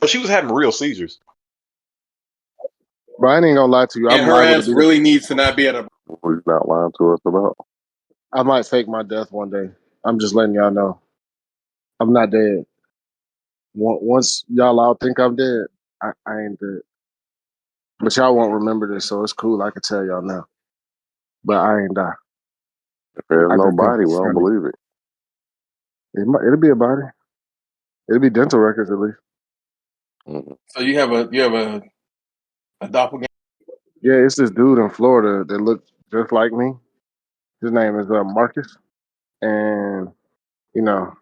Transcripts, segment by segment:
But she was having real seizures. But I ain't gonna lie to you. And I'm her liable ass to be really needs to not be at a. What he's not lying to us about. I might fake my death one day. I'm just letting y'all know. I'm not dead. Once y'all all think I'm dead, I ain't dead. But y'all won't remember this, so it's cool. I can tell y'all now. But I ain't die. If there's I no just think body, we it's don't funny. believe it. It'll be a body. It'll be dental records at least. Mm-hmm. So you have a doppelganger. Yeah, it's this dude in Florida that looks just like me. His name is Marcus, and you know,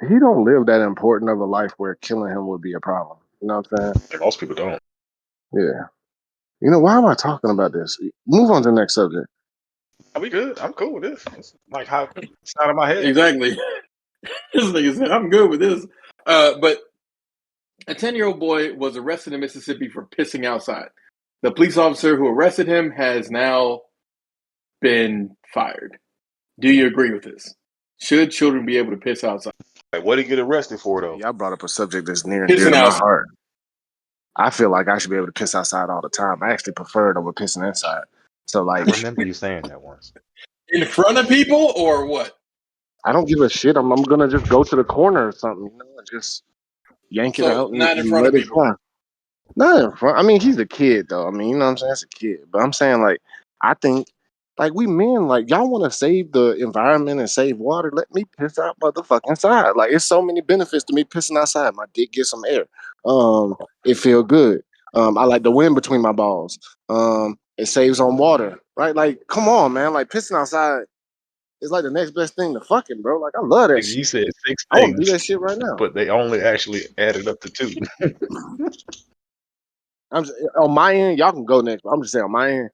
he don't live that important of a life where killing him would be a problem. You know what I'm saying? And most people don't. Yeah. You know, why am I talking about this? Move on to the next subject. Are we good? I'm cool with this. It's like how it's out of my head. Exactly. This nigga said, "I'm good with this." But a 10-year-old boy was arrested in Mississippi for pissing outside. The police officer who arrested him has now been fired. Do you agree with this? Should children be able to piss outside? Like, what did he get arrested for though? Y'all brought up a subject that's near and dear Pissing to my outside. heart. I feel like I should be able to piss outside all the time. I actually prefer it over pissing inside. So, I like, remember you saying that once. In front of people or what? I don't give a shit. I'm gonna just go to the corner or something, you know, and just yank it So out not in and front let of it people. fly. Not in front. I mean, he's a kid though. I mean, you know what I'm saying? It's a kid. But I'm saying, like, I think, like, we men, like, y'all want to save the environment and save water. Let me piss out motherfucking side. Like, it's so many benefits to me pissing outside. My dick gets some air. It feel good. I like the wind between my balls. It saves on water. Right? Like, come on, man. Like, pissing outside is like the next best thing to fucking, bro. Like, I love that You shit. said 6 I want to do things, that shit right now. but they only actually added up to 2. I'm just, on my end, y'all can go next. But I'm just saying on my end,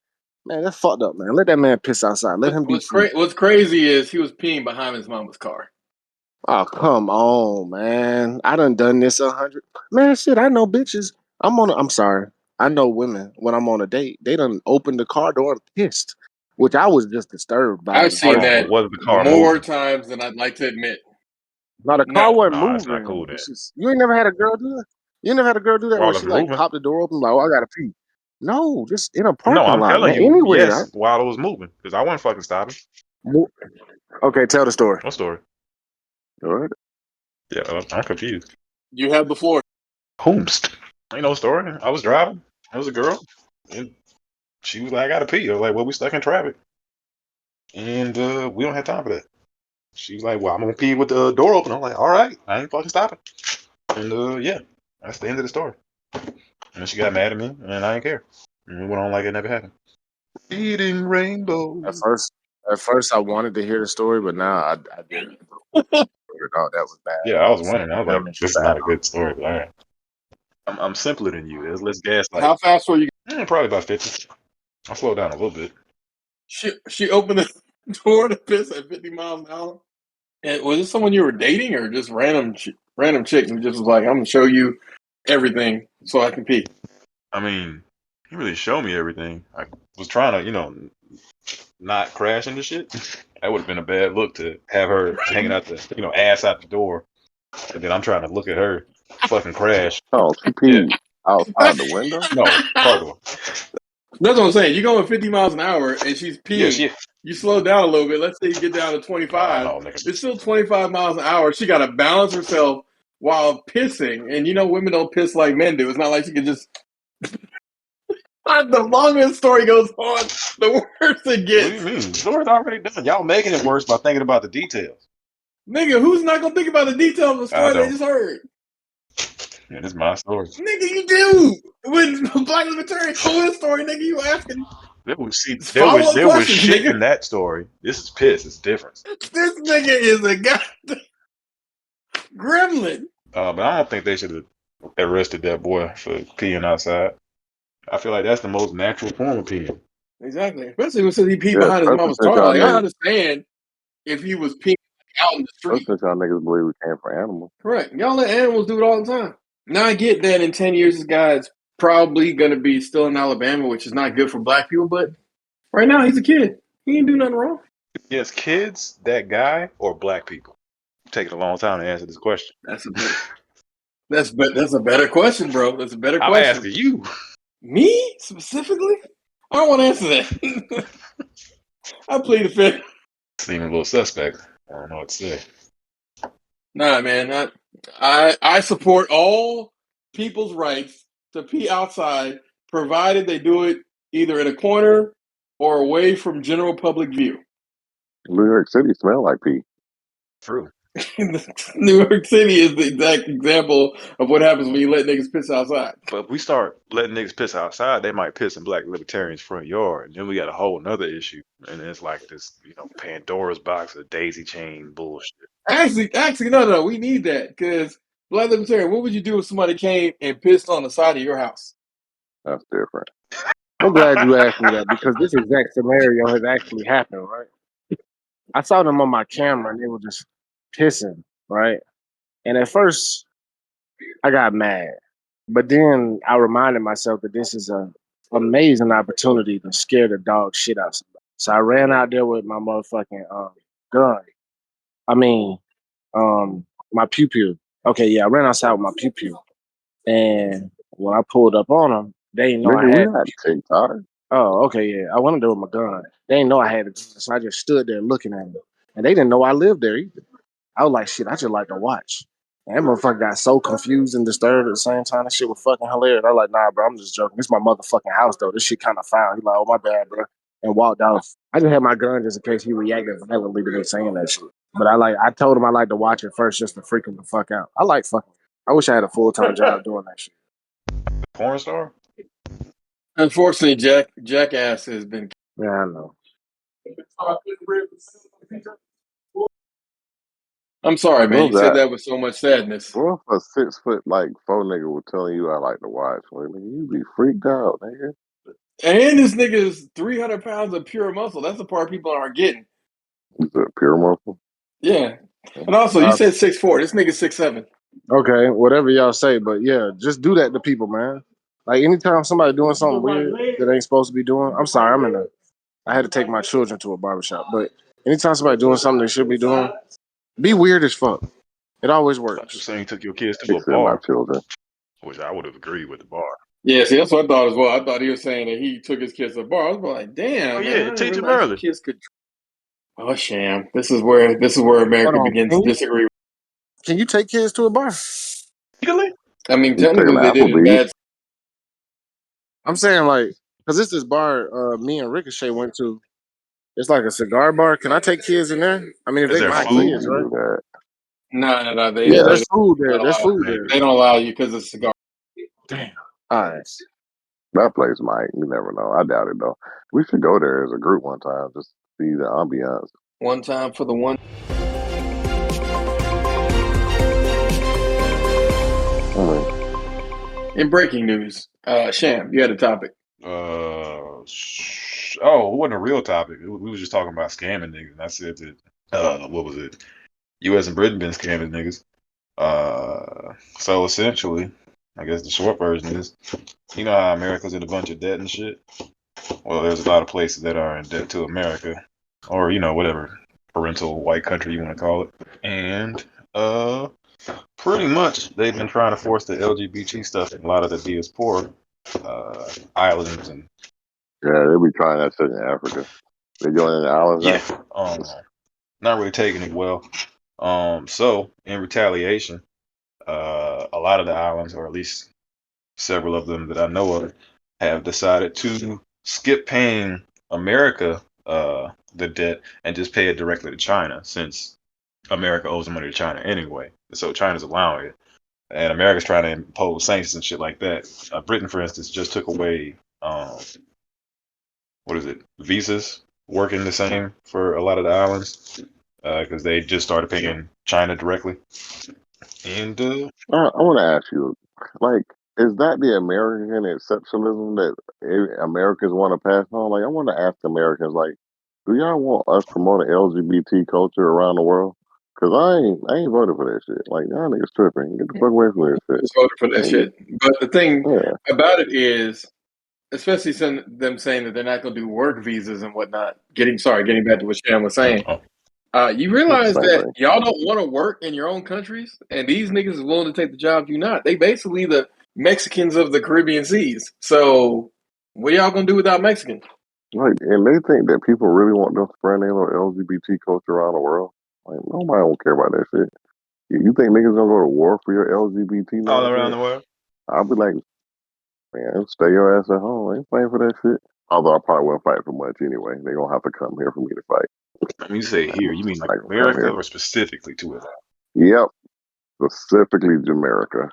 man, that's fucked up, man. Let that man piss outside. Let him be free. What's crazy is he was peeing behind his mama's car. Oh, come on, man. I done this 100. Man, shit, I know bitches. I'm sorry. I know women when I'm on a date, they done opened the car door and pissed, which I was just disturbed by. I've seen that Was the car more moving? times than I'd like to admit. Now the car No. wasn't Nah, it's not moving. cool then. It's just, you ain't never had a girl do that? You ain't never had a girl do that While where it's she like moving? popped the door open like, oh, I gotta pee. No, just in a No, parking I'm lot, telling man. you, Anywhere. yes, while it was moving. Because I wasn't fucking stopping. Okay, tell the story. What story? All right. Yeah, I'm confused. You have the floor. Whomst? Ain't no story. I was driving. There was a girl. And she was like, I gotta pee. I was like, well, we stuck in traffic. And we don't have time for that. She was like, well, I'm gonna pee with the door open. I'm like, all right, I ain't fucking stopping. And yeah, that's the end of the story. And then she got mad at me, and I didn't care. And we went on like it never happened. Eating rainbow. At first, I wanted to hear the story, but now I didn't. No, that was bad. Yeah, I was wondering. I was like, That this is not a good story. But all right. I'm simpler than you. Let's gaslight. How fast were you? Probably about 50. I slowed down a little bit. She opened the door to piss at 50 miles an hour. And was this someone you were dating or just random chick who just was like, I'm gonna show you everything so I can pee? I mean, he really showed me everything. I was trying to, not crash into shit. That would have been a bad look to have her hanging out the, ass out the door. And then I'm trying to look at her fucking crash. Oh, she peed outside the window? No, car door. That's what I'm saying. You're going 50 miles an hour and she's peeing. Yeah, You slow down a little bit. Let's say you get down to 25. no, nigga. It's still 25 miles an hour. She got to balance herself while pissing. And women don't piss like men do. It's not like she can just. The longer the story goes on, the worse it gets. What do you mean? The story's already done. Y'all making it worse by thinking about the details. Nigga, who's not going to think about the details of the story they just heard? Yeah, this is my story. Nigga, you do. When Black Libertarian told his story, nigga, you asking. There was shit nigga. in that story. This is piss. It's different. This nigga is a goddamn gremlin. But I don't think they should have arrested that boy for peeing outside. I feel like that's the most natural form of peeing. Exactly. Especially when he peed behind his mama's car. Like, I understand if he was peeing out in the street. Since y'all niggas believe we came from animals. Correct. Y'all let animals do it all the time. Now I get that in 10 years, this guy's probably going to be still in Alabama, which is not good for black people. But right now, he's a kid. He ain't do nothing wrong. Yes, kids, that guy, or black people? Taking a long time to answer this question. That's a bit. That's a better question, bro. That's a better I'm question. asking you. Me specifically? I don't want to answer that. I plead the fifth. Seem a little suspect. I don't know what to say. Nah, man. I support all people's rights to pee outside, provided they do it either in a corner or away from general public view. New York City smell like pee. True. New York City is the exact example of what happens when you let niggas piss outside. But if we start letting niggas piss outside, they might piss in Black Libertarians' front yard. And then we got a whole nother issue. And it's like this, Pandora's box of daisy chain bullshit. Actually, no. We need that because Black Libertarian, what would you do if somebody came and pissed on the side of your house? That's different. I'm glad you asked me that because this exact scenario has actually happened, right? I saw them on my camera and they were just pissing, right? And at first, I got mad, but then I reminded myself that this is an amazing opportunity to scare the dog shit out of somebody. So I ran out there with my motherfucking gun. I mean, my pew pew. Okay, yeah, I ran outside with my pew pew, and when I pulled up on them, they didn't know I Nigga, we had. not TikTok. Oh, okay, yeah. I went there with my gun. They didn't know I had it, so I just stood there looking at them, and they didn't know I lived there either. I was like, shit, I just like to watch. And that motherfucker got so confused and disturbed at the same time. That shit was fucking hilarious. I was like, nah, bro, I'm just joking. This is my motherfucking house, though. This shit kind of foul. He like, oh, my bad, bro. And walked off. I just had my gun just in case he reacted violently to me saying that shit. But I told him I like to watch it first just to freak him the fuck out. I like fucking. I wish I had a full-time job doing that shit. Porn star? Unfortunately, Jackass has been. Yeah, I know. I'm sorry, man. What You was said that? that with so much sadness. What if a 6 foot like faux nigga was telling you I like to watch? Like, nigga, you be freaked out, nigga. And this nigga is 300 pounds of pure muscle. That's the part people aren't getting. You said pure muscle? Yeah. And also, you said 6'4". This nigga's 6'7". Okay, whatever y'all say, but yeah, just do that to people, man. Like anytime somebody doing something weird that ain't supposed to be doing, I'm sorry, I had to take my children to a barbershop, but anytime somebody doing something they should be doing, be weird as fuck. It always I thought you were works. saying you took your kids to a Except my bar, children. which I would have agreed with the bar. Yeah, see, that's what I thought as well. I thought he was saying that he took his kids to the bar. I was like, damn, Oh, man, yeah, I didn't teach them realize your early. kids could. Oh, sham. This is where America Hold on, begins to disagree. can you take kids to a bar? Legally? I mean, You taking technically, they did it Applebee's? bad. I'm saying like, cause it's this bar me and Ricochet went to. It's like a cigar bar. Can I take kids in there? I mean, if Is they there my I think food? kids, you right? do that. No. Yeah, Yeah. there's food there. not There's allow. food Maybe. there. They don't allow you because it's a cigar. Damn. All right. That place might. You never know. I doubt it, though. We should go there as a group one time, just see the ambiance. One time for the one. I mean, In breaking news, Sham, you had a topic. Oh, it wasn't a real topic. We were just talking about scamming niggas. And I said that, what was it? U.S. and Britain been scamming niggas. So essentially, I guess the short version is, you know how America's in a bunch of debt and shit? Well, there's a lot of places that are in debt to America, or, whatever parental white country you want to call it. And, pretty much they've been trying to force the LGBT stuff in a lot of the Diaspora, islands and yeah, they be trying that shit in Africa. They joining the islands now? not really taking it well. So in retaliation, a lot of the islands, or at least several of them that I know of, have decided to skip paying America the debt and just pay it directly to China, since America owes the money to China anyway. So China's allowing it, and America's trying to impose sanctions and shit like that. Britain, for instance, just took away visas working the same for a lot of the islands, because they just started paying China directly. And I want to ask you, like, is that the American exceptionalism that Americans want to pass on? Like, I want to ask Americans, like, do y'all want us promoting LGBT culture around the world? Cause I ain't voted for that shit. Like, y'all niggas tripping. Get the fuck away from this shit. Just voted for that shit. But the thing Yeah. about it is, especially them saying that they're not going to do work visas and whatnot. Getting back to what Sham was saying. You realize Same that thing. y'all don't want to work in your own countries, and these niggas is willing to take the job you not. They basically the Mexicans of the Caribbean seas. So what y'all gonna do without Mexicans? Like, and they think that people really want them spreading their little LGBT culture around the world. Like, nobody don't care about that shit. You think niggas gonna go to war for your LGBT All around nonsense? the world. I'll be like, man, stay your ass at home. I ain't fighting for that shit. Although I probably wouldn't fight for much anyway. They gonna have to come here for me to fight. When you say here, you mean like Like, come America here. or specifically to it? Yep, specifically Jamaica.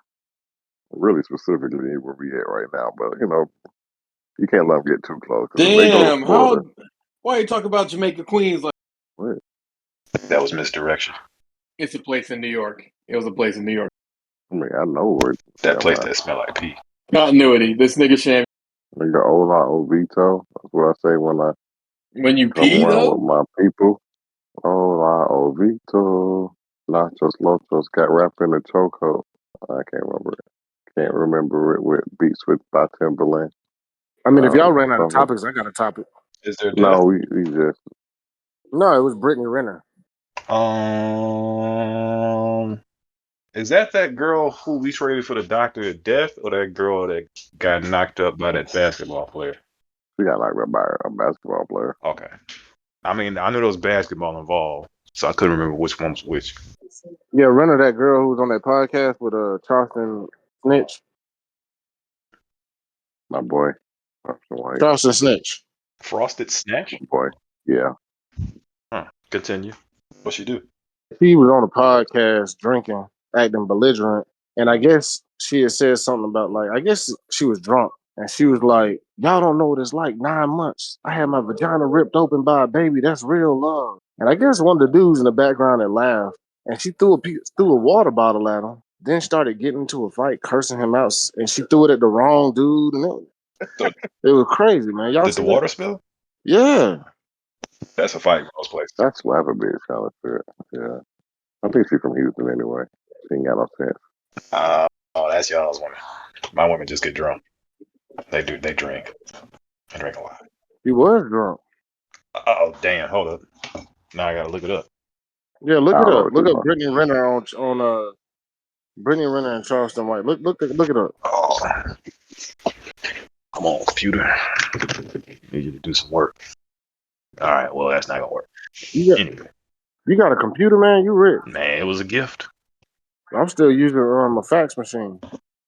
Really specifically where we at right now. But you know, you can't let them get too close because if they go to Damn, Florida, why you talk about Jamaica Queens like what? That was misdirection. it's a place in New York? It was a place in New York. I mean, I know where. That Never place mind. that smelled like pee. Continuity. This nigga Sham. Nigga, hola, Ovito. That's what I say when I When you come pee around with though? my people. Hola, Ovito. Nachos Lochos got wrapped in a chokehold. I can't remember it. Can't remember it with Beat Switch by Timberland. I mean, if y'all ran out of Something. topics, I got a topic. Is there No, death? we just No, it was Brittany Renner. Is that girl who we traded for the Doctor of Death, or that girl that got knocked up by that basketball player? we got knocked up by a basketball player. Okay. I mean, I knew there was basketball involved, so I couldn't remember which one was which. Yeah, Renner, that girl who was on that podcast with Charleston Snitch. My boy. White. Charleston Snitch. Frosted Snatch? My boy. Yeah. Huh. Continue. What she do? He was on a podcast drinking, acting belligerent, and I guess she had said something about I guess she was drunk, and she was like, "Y'all don't know what it's like. 9 months. I had my vagina ripped open by a baby. That's real love." And I guess one of the dudes in the background had laughed, and she threw a water bottle at him. Then started getting into a fight, cursing him out, and she threw it at the wrong dude, and it was crazy, man. Y'all Did the see water that? spill? Yeah. That's a fight in most places. That's slap a bitch kind of shit. Yeah. I think she's from Houston anyway. She ain't got no sense. Oh, that's y'all's women. My women just get drunk. They do. They drink. They drink a lot. He was drunk. Oh, damn. Hold up. Now I gotta look it up. Yeah, look I it don't know up. what Look you're up talking. Brittany Renner on Brittany Renner and Charleston White. Look it up. Oh, come on, computer. Need you to do some work. All right. Well, that's not gonna work. Anyway, You got a computer, man? You rich. man, it was a gift. I'm still using a fax machine.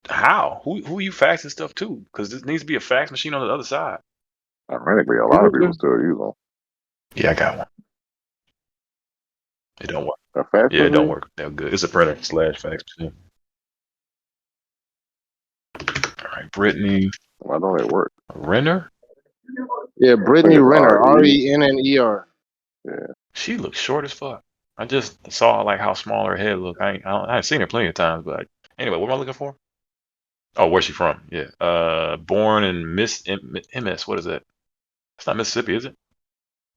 How? Who you faxing stuff to? Because there needs to be a fax machine on the other side. Ironically, a lot of people still use them. Yeah, I got one. It don't work. A fax Yeah, it don't machine? work. They're good. It's a printer / fax machine. All right, Brittany Why don't it work? Renner. Yeah, Brittany It's Renner, R-E. Renner. Yeah. She looks short as fuck. I just saw like how small her head looked. I've seen her plenty of times, but anyway, what am I looking for? Oh, where's she from? Yeah. Born in MS. What is that? It's not Mississippi, is it?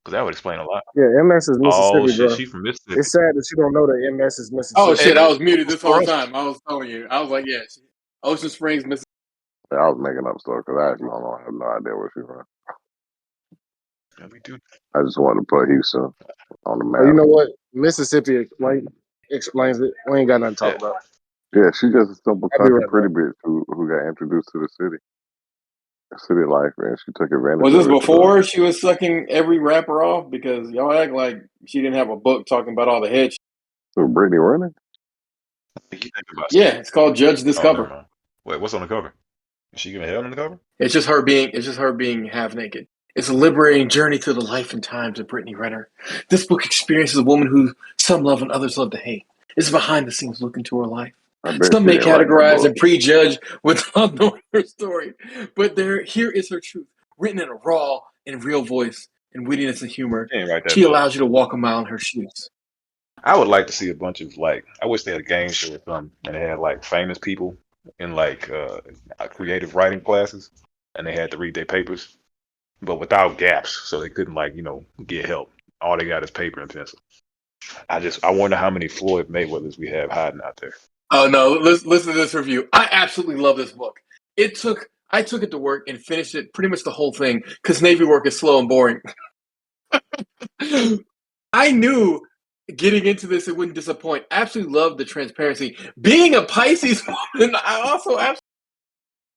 Because that would explain a lot. Yeah, MS is Oh Mississippi, shit, bro. she from Mississippi. It's sad that you don't know that MS is Oh Mississippi. shit, I was muted this whole For us. time. I was telling you. I was like, yeah, Ocean Springs, Mississippi. I was making up stuff because I actually don't know. I have no idea where she's from. Yeah, we do. I just wanted to put Houston on the map. Oh, you know what? Mississippi explains it. We ain't got nothing to talk about. Yeah, she's just a simple I'll be country right pretty back. bitch who got introduced to the city life, and she took advantage Was of this it. before she was sucking every rapper off? Because y'all act like she didn't have a book talking about all the head. So Brittany running? You think about Yeah, it's called Judge This Oh, never Cover. mind. Wait, what's on the cover? Is she giving head on the cover? It's just her being half naked. It's a liberating journey through the life and times of Brittany Renner. This book experiences a woman who some love and others love to hate. It's a behind the scenes look into her life. I bet Some she may didn't write no categorize book. and prejudge without knowing her story, but here is her truth, written in a raw and real voice, and wittiness and humor. She ain't write that She book. allows you to walk a mile in her shoes. I would like to see a bunch of I wish they had a game show or something, and they had like famous people in creative writing classes, and they had to read their papers, but without gaps, so they couldn't get help. All they got is paper and pencil. I wonder how many Floyd Mayweathers we have hiding out there. Oh no! Listen to this review. I absolutely love this book. I took it to work and finished it pretty much the whole thing because Navy work is slow and boring. I knew getting into this, it wouldn't disappoint. Absolutely love the transparency. Being a Pisces woman, I also absolutely